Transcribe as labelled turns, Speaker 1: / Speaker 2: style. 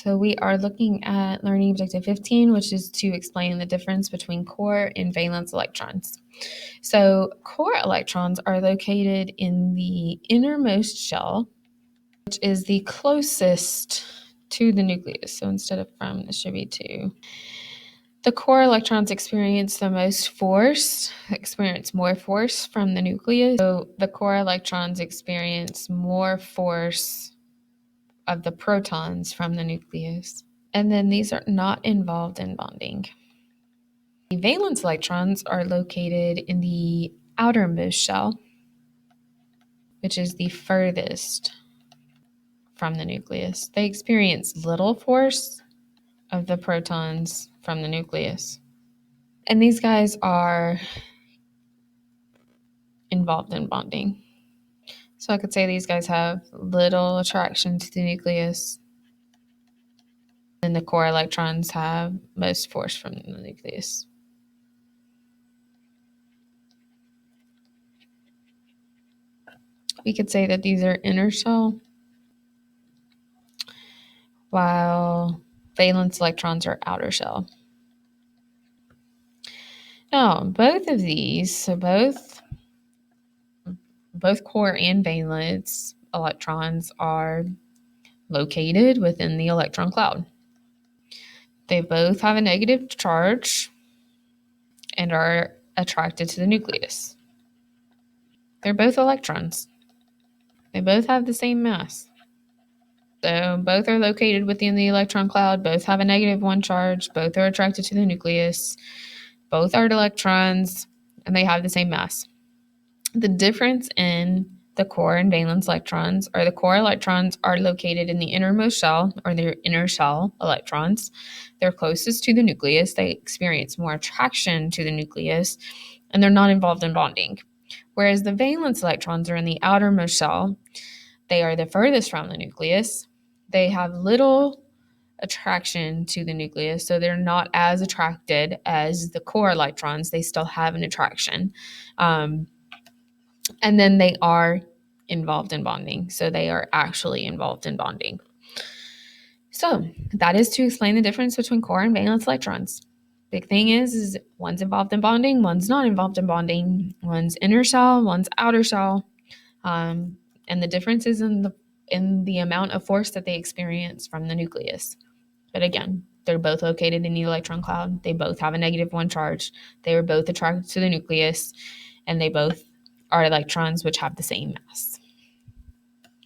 Speaker 1: So we are looking at learning objective 15, which is to explain the difference between core and valence electrons. So core electrons are located in the innermost shell, which is the closest to the nucleus. So instead of from, this should be to. The core electrons experience more force from the nucleus. So the core electrons experience more force of the protons from the nucleus. And then these are not involved in bonding. The valence electrons are located in the outermost shell, which is the furthest from the nucleus. They experience little force of the protons from the nucleus. And these guys are involved in bonding. So I could say these guys have little attraction to the nucleus, and the core electrons have most force from the nucleus. We could say that these are inner shell, while valence electrons are outer shell. Now, both of these, so both core and valence electrons are located within the electron cloud. They both have a negative charge and are attracted to the nucleus. They're both electrons. They both have the same mass. So both are located within the electron cloud, both have a -1 charge, both are attracted to the nucleus, both are electrons, and they have the same mass. The difference in the core and valence electrons are the core electrons are located in the innermost shell, or their inner shell electrons. They're closest to the nucleus. They experience more attraction to the nucleus, and they're not involved in bonding. Whereas the valence electrons are in the outermost shell. They are the furthest from the nucleus. They have little attraction to the nucleus, so they're not as attracted as the core electrons. They still have an attraction. And then they are involved in bonding. So they are actually involved in bonding. So that is to explain the difference between core and valence electrons. Big thing is one's involved in bonding, one's not involved in bonding. One's inner shell, one's outer shell. And the difference is in the amount of force that they experience from the nucleus. But again, they're both located in the electron cloud. They both have a -1 charge. They are both attracted to the nucleus, and they both are electrons which have the same mass.